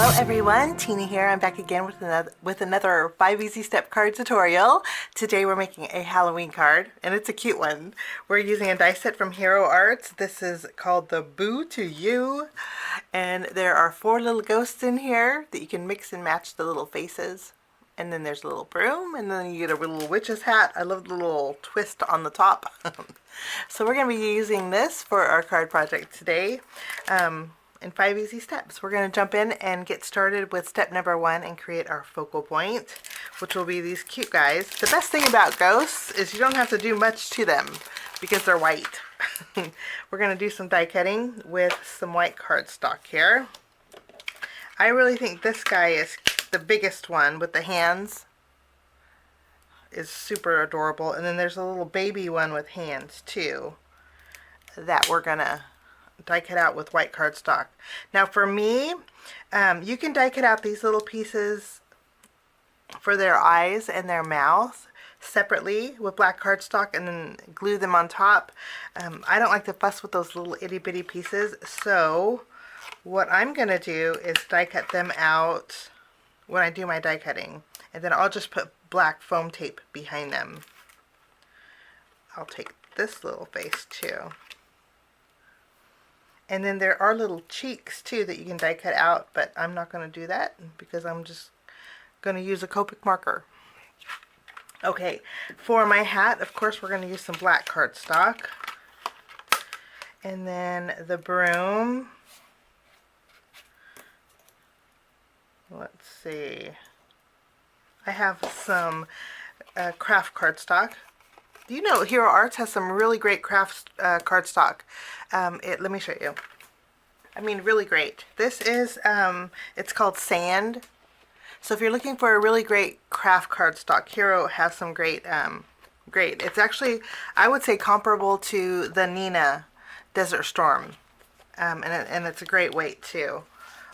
Hello everyone, Tina here. I'm back again with another 5 easy step card tutorial. Today we're making a Halloween card, and it's a cute one. We're using a die set from Hero Arts. This is called the Boo to You, and there are 4 little ghosts in here that you can mix and match the little faces. And then there's a little broom, and then you get a little witch's hat. I love the little twist on the top. So we're going to be using this for our card project today. In 5 easy steps. We're going to jump in and get started with step number 1 and create our focal point, which will be these cute guys. The best thing about ghosts is you don't have to do much to them because they're white. We're going to do some die cutting with some white cardstock here. I really think this guy is the biggest one with the hands. Is super adorable. And then there's a little baby one with hands too that we're going to die cut out with white cardstock. Now for me, you can die cut out these little pieces for their eyes and their mouth separately with black cardstock and then glue them on top. I don't like to fuss with those little itty bitty pieces, so what I'm gonna do is die cut them out when I do my die cutting, and then I'll just put black foam tape behind them. I'll take this little face too. And then there are little cheeks too that you can die cut out, but I'm not going to do that because I'm just going to use a Copic marker. Okay, for my hat, of course, we're going to use some black cardstock. And then the broom. Let's see. I have some craft cardstock. You know, Hero Arts has some really great craft cardstock. Let me show you. I mean, really great. This is, it's called Sand. So if you're looking for a really great craft cardstock, Hero has some great, It's actually, I would say, comparable to the Nina Desert Storm. And it's a great weight too.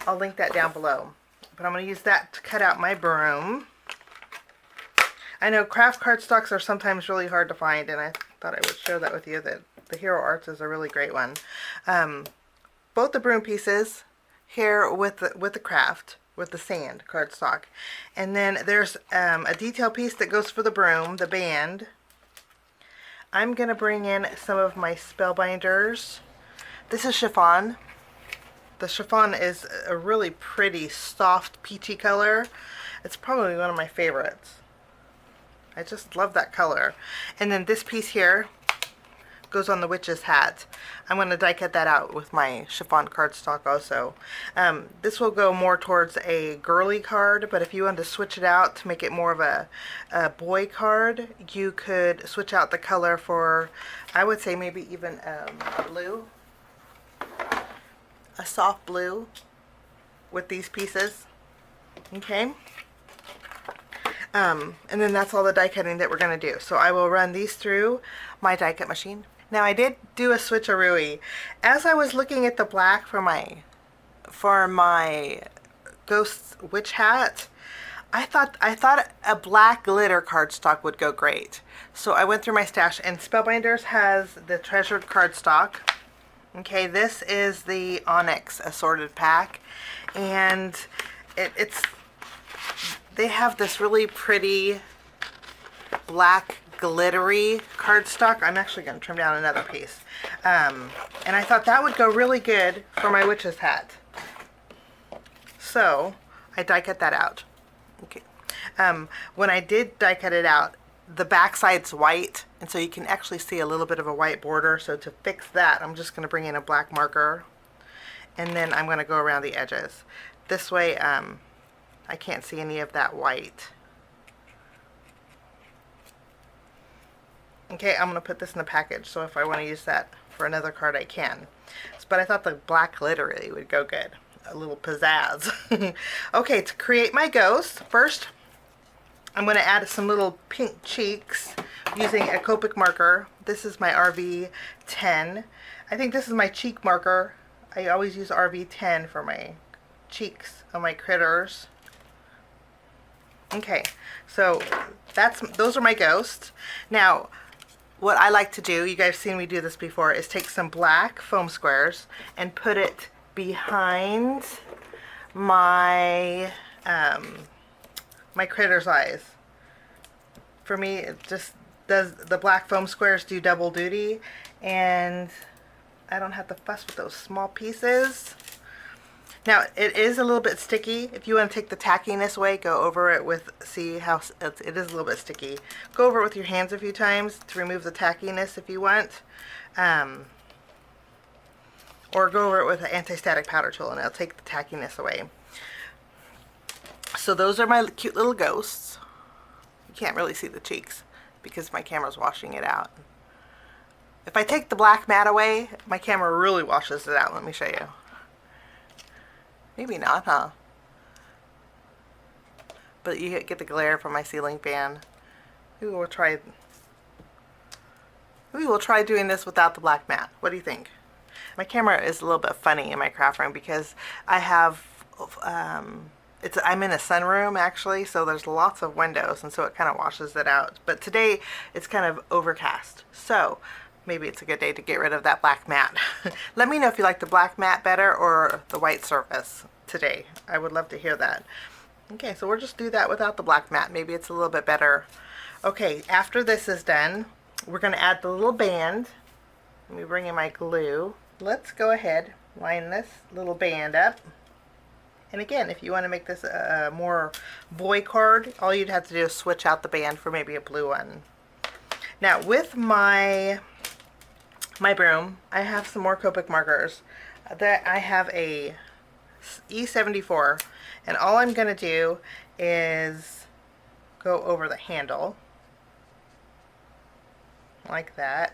I'll link that down below. But I'm going to use that to cut out my broom. I know craft cardstocks are sometimes really hard to find, and I thought I would share that with you, that the Hero Arts is a really great one. Both the broom pieces here with the craft, with the sand cardstock. And then there's a detail piece that goes for the broom, the band. I'm going to bring in some of my Spellbinders. This is chiffon. The chiffon is a really pretty, soft, peachy color. It's probably one of my favorites. I just love that color. And then this piece here goes on the witch's hat. I'm going to die cut that out with my chiffon cardstock also. This will go more towards a girly card, but if you want to switch it out to make it more of a boy card, you could switch out the color for, I would say maybe even a blue. A soft blue with these pieces. Okay. And then that's all the die cutting that we're going to do. So I will run these through my die cut machine. Now I did do a switcheroo. As I was looking at the black for my ghost witch hat, I thought a black glitter cardstock would go great. So I went through my stash, and Spellbinders has the treasured cardstock. Okay, this is the Onyx assorted pack, and they have this really pretty black glittery cardstock. I'm actually going to trim down another piece. And I thought that would go really good for my witch's hat. So I die cut that out. Okay. When I did die cut it out, the back side's white, and so you can actually see a little bit of a white border. So to fix that, I'm just going to bring in a black marker, and then I'm going to go around the edges. This way, I can't see any of that white. Okay, I'm going to put this in the package, so if I want to use that for another card, I can. But I thought the black glittery would go good. A little pizzazz. Okay, to create my ghost, first I'm going to add some little pink cheeks using a Copic marker. This is my RV10. I think this is my cheek marker. I always use RV10 for my cheeks of my critters. Okay, so those are my ghosts. Now, what I like to do, you guys have seen me do this before, is take some black foam squares and put it behind my my critter's eyes. For me, it just does, the black foam squares do double duty, and I don't have to fuss with those small pieces. Now, it is a little bit sticky. If you want to take the tackiness away, go over it with, see how it is a little bit sticky. Go over it with your hands a few times to remove the tackiness if you want. Or go over it with an anti-static powder tool and it'll take the tackiness away. So those are my cute little ghosts. You can't really see the cheeks because my camera's washing it out. If I take the black mat away, my camera really washes it out. Let me show you. Maybe not, huh? But you get the glare from my ceiling fan. Maybe we'll try doing this without the black mat. What do you think? My camera is a little bit funny in my craft room because I have I'm in a sunroom actually, so there's lots of windows, and so it kind of washes it out. But today it's kind of overcast, so maybe it's a good day to get rid of that black mat. Let me know if you like the black mat better or the white surface today. I would love to hear that. Okay, so we'll just do that without the black mat. Maybe it's a little bit better. Okay, after this is done, we're going to add the little band. Let me bring in my glue. Let's go ahead, line this little band up. And again, if you want to make this a more boy card, all you'd have to do is switch out the band for maybe a blue one. Now with my broom, I have some more Copic markers. That I have a E74, and all I'm going to do is go over the handle like that.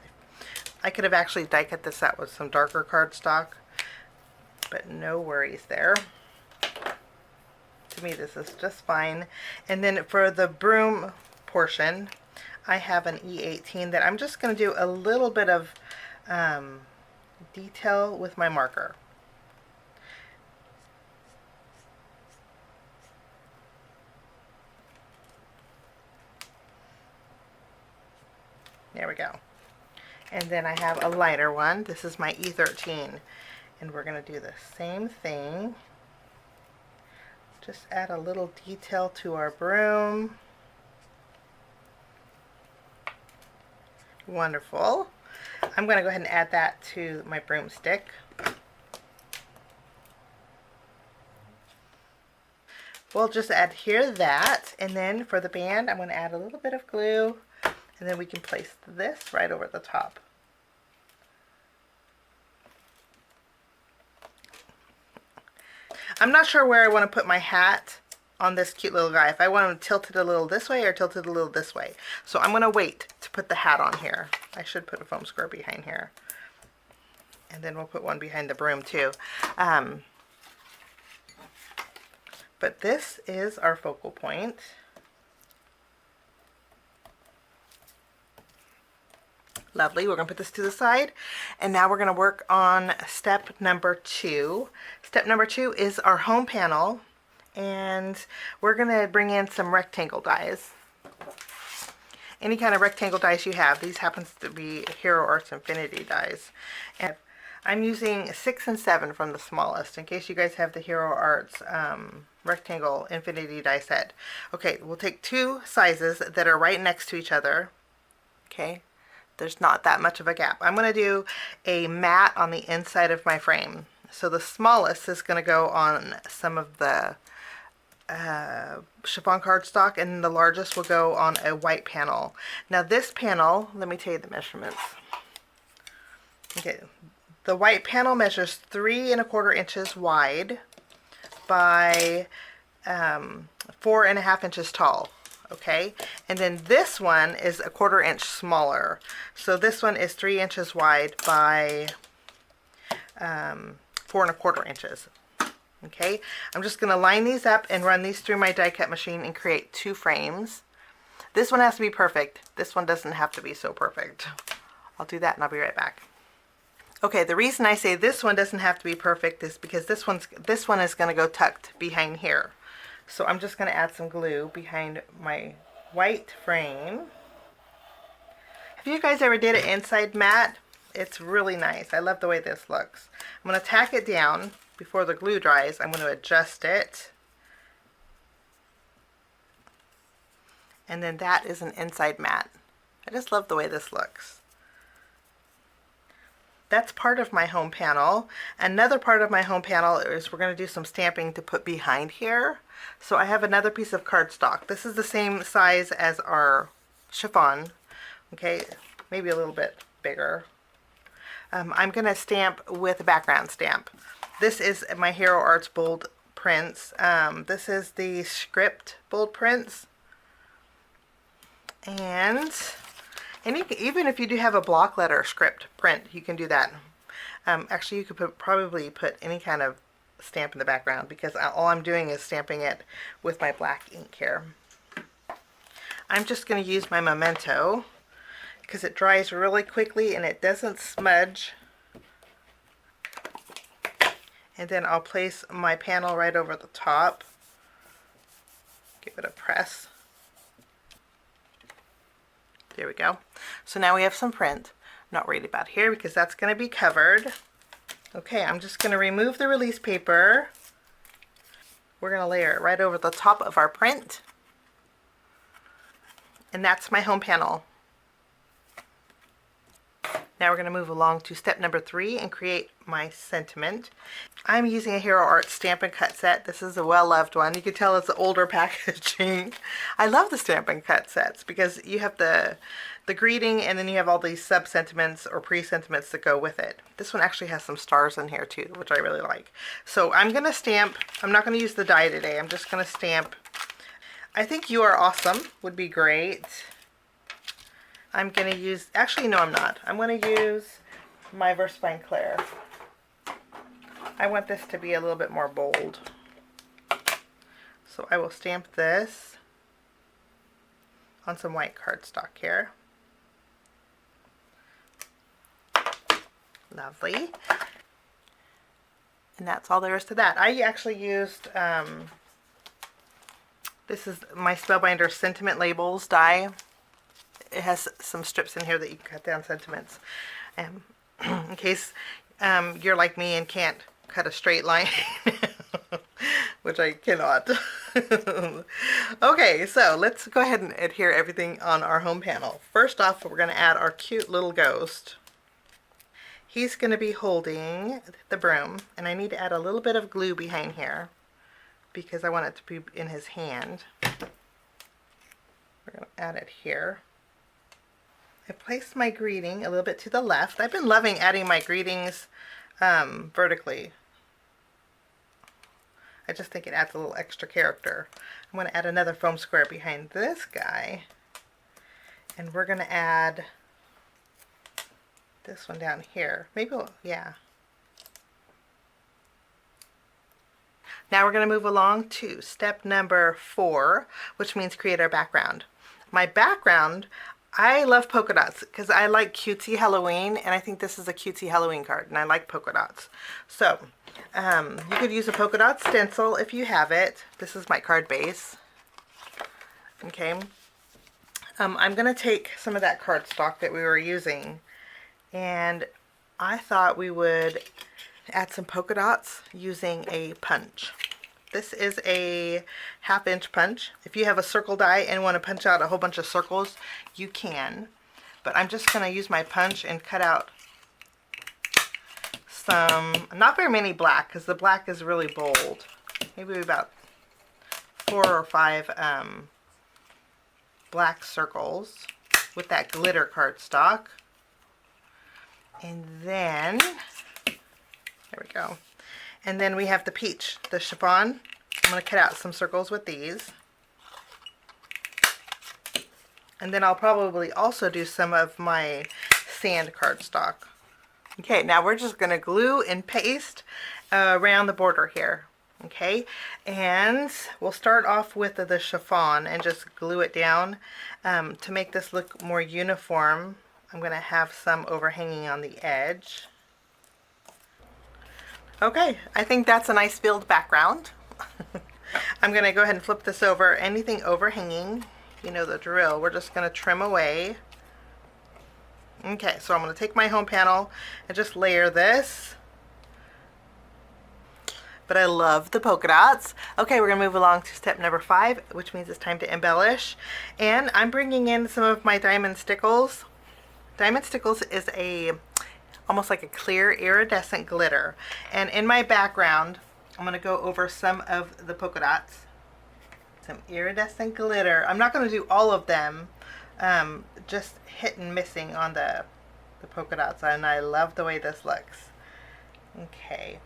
I could have actually die cut this out with some darker cardstock, but no worries there. To me, this is just fine. And then for the broom portion, I have an E18 that I'm just going to do a little bit of detail with my marker. There we go. And then I have a lighter one. This is my E13. And we're going to do the same thing. Just add a little detail to our broom. Wonderful. I'm going to go ahead and add that to my broomstick. We'll just adhere that, and then for the band I'm going to add a little bit of glue, and then we can place this right over the top. I'm not sure where I want to put my hat on this cute little guy. If I want to tilt it a little this way or tilt it a little this way. So I'm going to wait to put the hat on here. I should put a foam square behind here. And then we'll put one behind the broom too. But this is our focal point. Lovely. We're going to put this to the side, and now we're going to work on step number 2. Step number 2 is our home panel, and we're going to bring in some rectangle dies. Any kind of rectangle dies you have. These happens to be Hero Arts Infinity dies. And I'm using 6 and 7 from the smallest, in case you guys have the Hero Arts rectangle infinity die set. Okay, we'll take 2 sizes that are right next to each other. Okay. There's not that much of a gap. I'm going to do a mat on the inside of my frame. So the smallest is going to go on some of the chiffon cardstock, and the largest will go on a white panel. Now this panel, let me tell you the measurements. Okay, the white panel measures 3 1/4 inches wide by 4 1/2 inches tall. Okay, and then this one is 1/4 inch smaller. So this one is 3 inches wide by 4 1/4 inches. Okay, I'm just going to line these up and run these through my die cut machine and create 2 frames. This one has to be perfect. This one doesn't have to be so perfect. I'll do that and I'll be right back. Okay, the reason I say this one doesn't have to be perfect is because this one is going to go tucked behind here. So I'm just going to add some glue behind my white frame. Have you guys ever did an inside mat? It's really nice. I love the way this looks. I'm going to tack it down, before the glue dries, I'm going to adjust it. And then that is an inside mat. I just love the way this looks. That's part of my home panel. Another part of my home panel is we're going to do some stamping to put behind here. So I have another piece of cardstock. This is the same size as our chiffon. Okay, maybe a little bit bigger. I'm going to stamp with a background stamp. This is my Hero Arts bold prints. This is the script bold prints. And even if you do have a block letter script print, you can do that. Actually, you could probably put any kind of stamp in the background, because all I'm doing is stamping it with my black ink here. I'm just going to use my Memento because it dries really quickly and it doesn't smudge. And then I'll place my panel right over the top. Give it a press. There we go. So now we have some print. I'm not worried about here because that's going to be covered. Okay, I'm just going to remove the release paper. We're going to layer it right over the top of our print. And that's my home panel. Now we're going to move along to step number 3 and create my sentiment. I'm using a Hero Arts Stamp and Cut set. This is a well-loved one. You can tell it's older packaging. I love the Stamp and Cut sets because you have the greeting and then you have all these sub-sentiments or pre-sentiments that go with it. This one actually has some stars in here too, which I really like. So I'm going to stamp. I'm not going to use the die today. I'm just going to stamp. I think You Are Awesome would be great. I'm going to use, actually no I'm not. I'm going to use my VersaFine Claire. I want this to be a little bit more bold. So I will stamp this on some white cardstock here. Lovely. And that's all there is to that. I actually used, this is my Spellbinders Sentiment Labels die. It has some strips in here that you can cut down sentiments. In case you're like me and can't cut a straight line, which I cannot. Okay, so let's go ahead and adhere everything on our home panel. First off, we're going to add our cute little ghost. He's going to be holding the broom, and I need to add a little bit of glue behind here because I want it to be in his hand. We're going to add it here. I placed my greeting a little bit to the left. I've been loving adding my greetings vertically. I just think it adds a little extra character. I'm going to add another foam square behind this guy. And we're going to add this one down here. Maybe, yeah. Now we're going to move along to step number 4, which means create our background. My background, I love polka dots because I like cutesy Halloween, and I think this is a cutesy Halloween card, and I like polka dots. So, you could use a polka dot stencil if you have it. This is my card base. Okay. I'm going to take some of that cardstock that we were using, and I thought we would add some polka dots using a punch. This is a 1/2 inch punch. If you have a circle die and want to punch out a whole bunch of circles, you can. But I'm just going to use my punch and cut out some, not very many black, because the black is really bold. Maybe about 4 or 5 black circles with that glitter cardstock. And then, there we go. And then we have the peach, the chiffon. I'm going to cut out some circles with these. And then I'll probably also do some of my sand cardstock. Okay, now we're just going to glue and paste around the border here. Okay, and we'll start off with the chiffon and just glue it down. To make this look more uniform, I'm going to have some overhanging on the edge. Okay, I think that's a nice filled background. I'm going to go ahead and flip this over. Anything overhanging, you know the drill. We're just going to trim away. Okay, so I'm going to take my home panel and just layer this. but I love the polka dots. Okay, we're gonna move along to step number 5, which means it's time to embellish. And I'm bringing in some of my Diamond Stickles. Diamond Stickles is almost like a clear iridescent glitter. And in my background, I'm gonna go over some of the polka dots. Some iridescent glitter. I'm not gonna do all of them, just hit and missing on the polka dots, and I love the way this looks. Okay.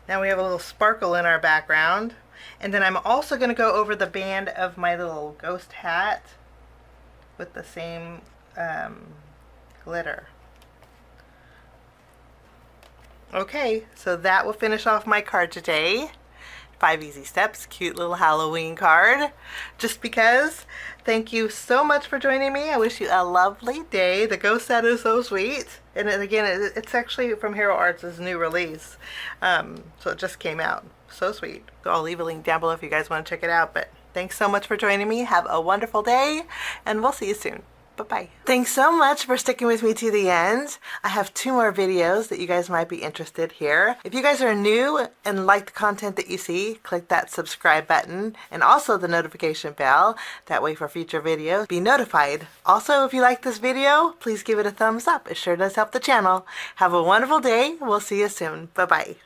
Now we have a little sparkle in our background. And then I'm also going to go over the band of my little ghost hat with the same glitter. Okay, so that will finish off my card today. 5 easy steps, cute little Halloween card. Just because. Thank you so much for joining me. I wish you a lovely day. The ghost set is so sweet. And then again, it's actually from Hero Arts' new release. So it just came out. So sweet. So I'll leave a link down below if you guys want to check it out. But thanks so much for joining me. Have a wonderful day, and we'll see you soon. Bye-bye. Thanks so much for sticking with me to the end. I have 2 more videos that you guys might be interested here. If you guys are new and like the content that you see, click that subscribe button and also the notification bell. That way for future videos, be notified. Also, if you like this video, please give it a thumbs up. It sure does help the channel. Have a wonderful day. We'll see you soon. Bye-bye.